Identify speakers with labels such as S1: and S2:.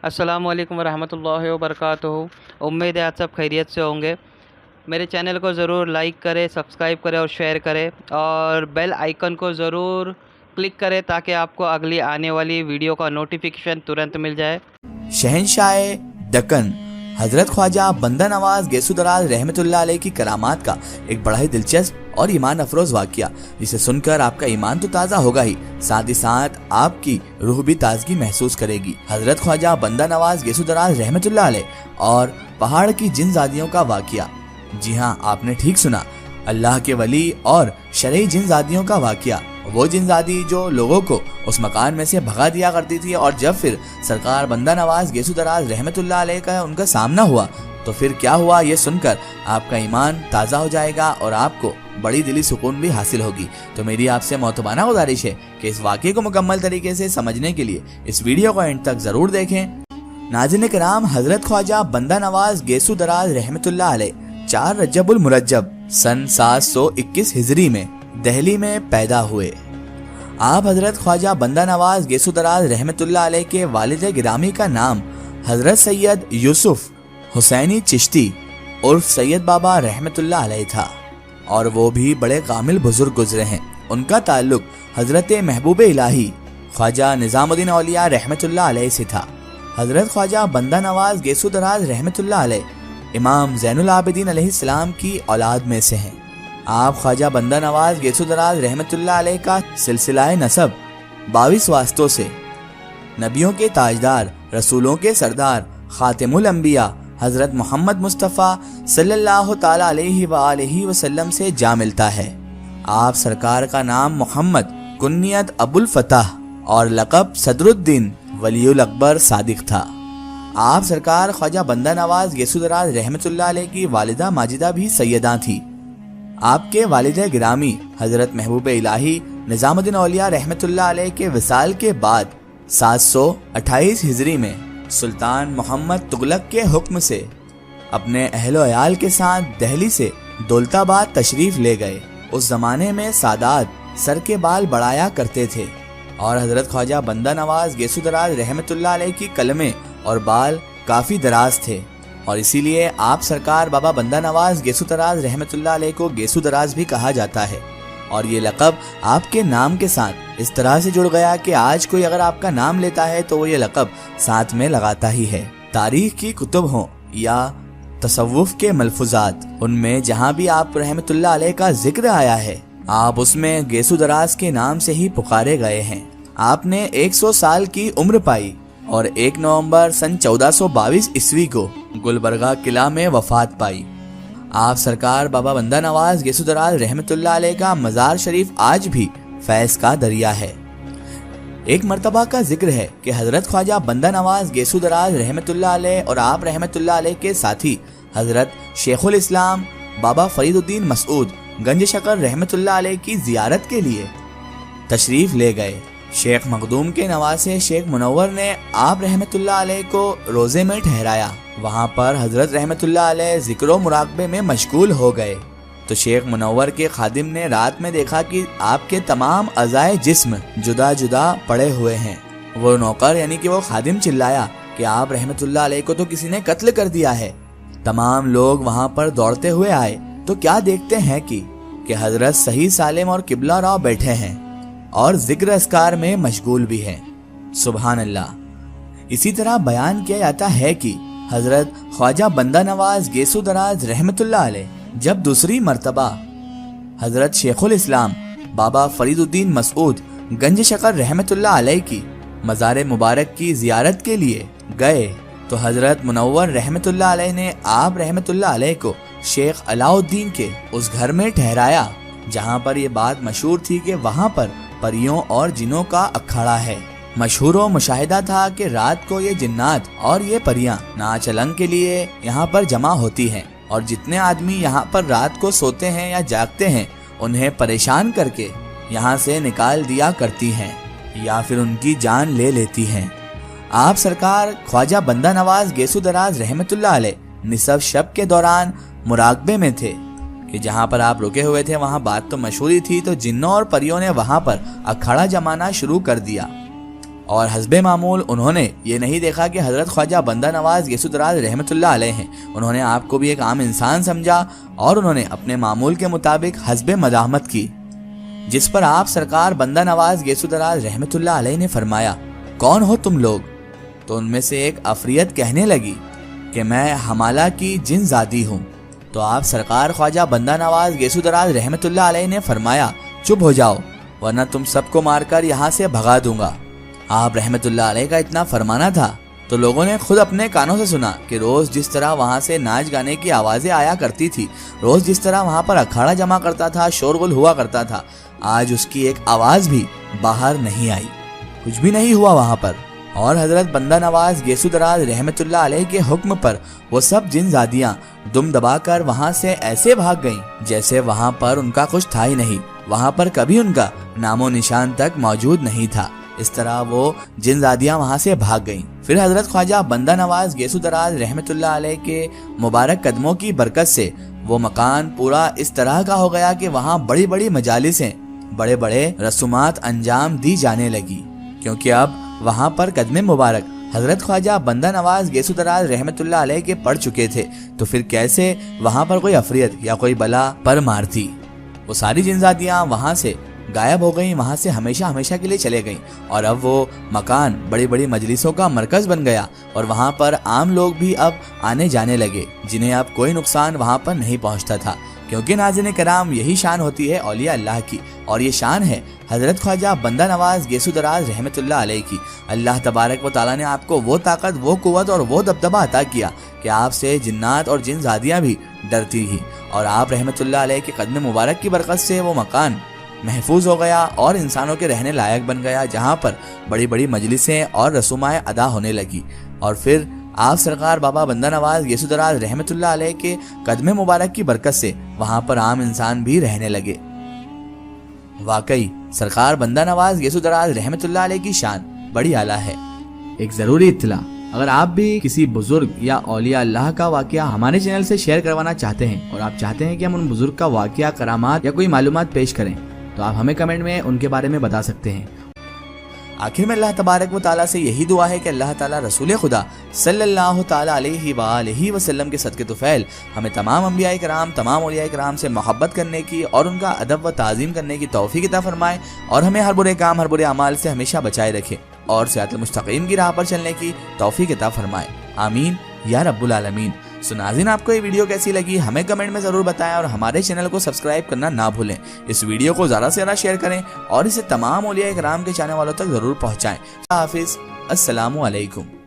S1: अस्सलाम वालेकुम वरहमतुल्लाहि वबरकातुहू। उम्मीद है आप सब खैरियत से होंगे। मेरे चैनल को ज़रूर लाइक करें, सब्सक्राइब करें और शेयर करें, और बेल आइकन को ज़रूर क्लिक करें ताकि आपको अगली आने वाली वीडियो का नोटिफिकेशन तुरंत मिल जाए।
S2: शहंशाह दक्कन हजरत ख्वाजा बंदा नवाज गैसुदराज रहमतुल्लाह अलैह की करामात का एक बड़ा ही दिलचस्प और ईमान अफरोज वाक़या, जिसे सुनकर आपका ईमान तो ताज़ा होगा ही, साथ ही साथ आपकी रूह भी ताजगी महसूस करेगी। हजरत ख्वाजा बंदा नवाज गैसुदराज रहमतुल्लाह अलैह और पहाड़ की जिनजादियों का वाक़या। जी हाँ, आपने ठीक सुना, अल्लाह के वली और शरई जिनजादियों का वाक़या। वो जिनजादी जो लोगों को उस मकान में से भगा दिया करती थी, और जब फिर सरकार बंदा नवाज गैसुदराज रहमतुल्लाह अलैह का उनका सामना हुआ तो फिर क्या हुआ, ये सुनकर आपका ईमान ताज़ा हो जाएगा और आपको बड़ी दिली सुकून भी हासिल होगी। तो मेरी आपसे मोहतबाना गुजारिश है कि इस वाक़े को मुकम्मल तरीके से समझने के लिए इस वीडियो को एंड तक ज़रूर देखें। नाज़रीन किराम, हजरत ख्वाजा बंदा नवाज गैसुदराज रहमतुल्लाह अलैह 4 रजबुल मुरज्जब सन 721 हिजरी में दिल्ली में पैदा हुए। आप हजरत ख्वाजा बंदा नवाज गैसुदराज रहमतुल्लाह अलैह के वालिद गिरामी का नाम हजरत सैयद यूसुफ हुसैनी चिश्ती उर्फ सैयद बाबा रहमतुल्लाह अलैह था, और वो भी बड़े कामिल बुजुर्ग गुजरे हैं। उनका ताल्लुक हजरत महबूब इलाही ख्वाजा निजामुद्दीन औलिया रहमतुल्लाह अलैह से था। हजरत ख्वाजा बंदा नवाज गैसुदराज रहमतुल्लाह अलैह इमाम ज़ैनुल आबिदीन अलैहिस्सलाम की औलाद में से हैं। आप ख्वाजा बंदा नवाज गैसुदराज रहमतुल्लाह अलैह का सिलसिलाए नसब 22 वास्तों से नबियों के ताजदार, रसूलों के सरदार, खातिमुल अंबिया हजरत मोहम्मद मुस्तफ़ा सल्लल्लाहु ताला अलैहि वसल्लम से जा मिलता है। आप सरकार का नाम मोहम्मद, कुन्नियत अबुल फतह और लक़ब सदरुद्दीन वलीउल अकबर सादिक था। आप सरकार ख्वाजा बंदा नवाज गैसुदराज रहमतुल्लाह अलैह की वालिदा माजिदा भी सैयदा थी। आपके वालिद गिरामी हजरत महबूब इलाही निजामुद्दीन औलिया रहमतुल्लाह अलैह के विसाल के बाद 728 हिजरी में सुल्तान मोहम्मद तुगलक के हुक्म से अपने अहलो अयाल के साथ दिल्ली से दौलताबाद तशरीफ ले गए। उस जमाने में सादात सर के बाल बढ़ाया करते थे, और हजरत ख्वाजा बंदा नवाज गैसुदराज रहमतुल्लाह अलैह की कलमें और बाल काफ़ी दराज थे, और इसीलिए आप सरकार बाबा बंदा नवाज गैसुदराज रहमतुल्लाह अलैह को गैसुदराज भी कहा जाता है। और ये लक़ब आपके नाम के साथ इस तरह से जुड़ गया कि आज कोई अगर आपका नाम लेता है तो वो ये लक़ब साथ में लगाता ही है। तारीख की कुतुब हों या तसव्वुफ के मलफूजात, उनमें जहाँ भी आप रहमतुल्लाह अलैह का जिक्र आया है, आप उसमें गैसुदराज के नाम से ही पुकारे गए हैं। आपने 100 साल की उम्र पाई और 1 नवंबर सन 1422 ईस्वी को गुलबर्गा किला में वफात पाई। आप सरकार बाबा बंदा नवाज गैसुदराज रहमतुल्लाह अलैह का मज़ार शरीफ आज भी फैज़ का दरिया है। एक मर्तबा का जिक्र है कि हजरत ख्वाजा बंदा नवाज गैसुदराज रहमतुल्लाह अलैह और आप रहमतुल्लाह अलैह के साथी हजरत शेखुल इस्लाम बाबा फरीदुद्दीन मसऊद गंज शकर रहमतुल्लाह अलैह की जियारत के लिए तशरीफ ले गए। शेख मखदूम के नवासे शेख मुनव्वर ने आप रहमतुल्लाह अलैह को रोज़े में ठहराया। वहाँ पर हजरत रहमतुल्लाह अलैह ज़िक्र व मुराक़बे में मशगूल हो गए, तो शेख मुनव्वर के खादिम ने रात में देखा कि आपके तमाम अज़ाए जिस्म जुदा जुदा पड़े हुए हैं। वो नौकर यानी कि वो खादिम चिल्लाया कि आप रहमतुल्लाह अलैह को तो किसी ने कत्ल कर दिया है। तमाम लोग वहाँ पर दौड़ते हुए आए तो क्या देखते हैं कि हजरत सही सालिम और किबला राव बैठे हैं और जिक्र अस्कार में मशगूल भी हैं। सुभान अल्लाह। इसी तरह बयान किया जाता है कि हजरत ख्वाजा बंदा नवाज गैसुदराज रहमतुल्लाह अलैह जब दूसरी मर्तबा हजरत शेखुल इस्लाम बाबा फरीदुद्दीन मसऊद गंज शकर रहमतुल्लाह अलैह की मज़ार मुबारक की जियारत के लिए गए, तो हजरत मुनव्वर रहमतुल्लाह अलैह ने आप रहमतुल्लाह अलैह को शेख अलाउद्दीन के उस घर में ठहराया जहाँ पर ये बात मशहूर थी कि वहाँ पर परियों और जिनों का अखाड़ा है। मशहूर व मुशाहिदा था कि रात को ये जिन्नात और ये परियां नाच अलंग के लिए यहाँ पर जमा होती हैं, और जितने आदमी यहाँ पर रात को सोते हैं या जागते हैं उन्हें परेशान करके यहाँ से निकाल दिया करती हैं या फिर उनकी जान ले लेती हैं। आप सरकार ख्वाजा बंदा नवाज गैसुदराज रहमतुल्लाह अलैह निसफ शब के दौरान मुराकबे में थे कि जहाँ पर आप रुके हुए थे वहाँ बात तो मशहूरी थी, तो जिन्नों और परियों ने वहाँ पर अखाड़ा जमाना शुरू कर दिया اور حسب معمول انہوں نے یہ نہیں دیکھا کہ حضرت خواجہ بندہ نواز گیسو دراز رحمت اللہ علیہ ہیں۔ انہوں نے آپ کو بھی ایک عام انسان سمجھا اور انہوں نے اپنے معمول کے مطابق حسب مزاحمت کی، جس پر آپ سرکار بندہ نواز گیسو دراز رحمت اللہ علیہ نے فرمایا، کون ہو تم لوگ؟ تو ان میں سے ایک عفریت کہنے لگی کہ میں حمالہ کی جن زادی ہوں۔ تو آپ سرکار خواجہ بندہ نواز گیسو دراز رحمت اللہ علیہ نے فرمایا، چپ ہو جاؤ ورنہ تم سب کو مار کر یہاں سے بھگا دوں گا۔ آپ رحمت اللہ علیہ کا اتنا فرمانا تھا تو لوگوں نے خود اپنے کانوں سے سنا کہ روز جس طرح وہاں سے ناچ گانے کی آوازیں آیا کرتی تھی، روز جس طرح وہاں پر اکھاڑا جمع کرتا تھا، شورغل ہوا کرتا تھا، آج اس کی ایک آواز بھی باہر نہیں آئی، کچھ بھی نہیں ہوا وہاں پر۔ اور حضرت بندہ نواز گیسو دراز رحمت اللہ علیہ کے حکم پر وہ سب جن زادیاں دم دبا کر وہاں سے ایسے بھاگ گئیں جیسے وہاں پر ان کا کچھ تھا ہی نہیں، وہاں پر کبھی ان کا نام و نشان تک موجود نہیں تھا۔ اس طرح وہ جن زادیاں وہاں سے بھاگ گئیں۔ پھر حضرت خواجہ بندہ نواز گیسو دراز رحمت اللہ علیہ کے مبارک قدموں کی برکت سے وہ مکان پورا اس طرح کا ہو گیا کہ وہاں بڑی بڑی مجالسیں، بڑے بڑے رسومات انجام دی جانے لگی، کیونکہ اب وہاں پر قدم مبارک حضرت خواجہ بندہ نواز گیسو دراز رحمت اللہ علیہ کے پڑ چکے تھے، تو پھر کیسے وہاں پر کوئی عفریت یا کوئی بلا پر مار تھی؟ وہ ساری جن زادیاں وہاں سے غائب ہو گئیں، وہاں سے ہمیشہ ہمیشہ کے لیے چلے گئیں، اور اب وہ مکان بڑی بڑی مجلسوں کا مرکز بن گیا، اور وہاں پر عام لوگ بھی اب آنے جانے لگے، جنہیں اب کوئی نقصان وہاں پر نہیں پہنچتا تھا، کیونکہ ناظرین کرام یہی شان ہوتی ہے اولیاء اللہ کی، اور یہ شان ہے حضرت خواجہ بندہ نواز گیسو دراز رحمت اللہ علیہ کی۔ اللہ تبارک و تعالیٰ نے آپ کو وہ طاقت، وہ قوت اور وہ دبدبہ عطا کیا کہ آپ سے جنات اور جن زادیاں بھی ڈرتی ہی، اور آپ رحمت اللہ علیہ کے قدم مبارک کی برکت سے وہ مکان محفوظ ہو گیا اور انسانوں کے رہنے لائق بن گیا، جہاں پر بڑی بڑی مجلسیں اور رسومائیں ادا ہونے لگی، اور پھر آپ سرکار بابا بندہ نواز گیسو دراز رحمت اللہ علیہ کے قدم مبارک کی برکت سے وہاں پر عام انسان بھی رہنے لگے۔ واقعی سرکار بندہ نواز گیسو دراز رحمت اللہ علیہ کی شان بڑی اعلیٰ ہے۔ ایک ضروری اطلاع، اگر آپ بھی کسی بزرگ یا اولیاء اللہ کا واقعہ ہمارے چینل سے شیئر کروانا چاہتے ہیں، اور آپ چاہتے ہیں کہ ہم ان بزرگ کا واقعہ، کرامات یا کوئی معلومات پیش کریں، تو آپ ہمیں کمنٹ میں ان کے بارے میں بتا سکتے ہیں۔ آخر میں اللہ تبارک و تعالیٰ سے یہی دعا ہے کہ اللہ تعالیٰ رسول خدا صلی اللہ تعالیٰ علیہ وآلہ وسلم کے صدقے طفیل ہمیں تمام انبیاء کرام، تمام اولیاء کرام سے محبت کرنے کی اور ان کا ادب و تعظیم کرنے کی توفیق عطا فرمائے، اور ہمیں ہر برے کام، ہر برے اعمال سے ہمیشہ بچائے رکھے، اور صراط المستقیم کی راہ پر چلنے کی توفیق عطا فرمائے، آمین یا رب العالمین۔ سو ناظرین، آپ کو یہ ویڈیو کیسی لگی ہمیں کمنٹ میں ضرور بتائیں، اور ہمارے چینل کو سبسکرائب کرنا نہ بھولیں۔ اس ویڈیو کو زیادہ سے زیادہ شیئر کریں اور اسے تمام اولیاء کرام کے چاہنے والوں تک ضرور پہنچائیں۔ حافظ، السلام علیکم۔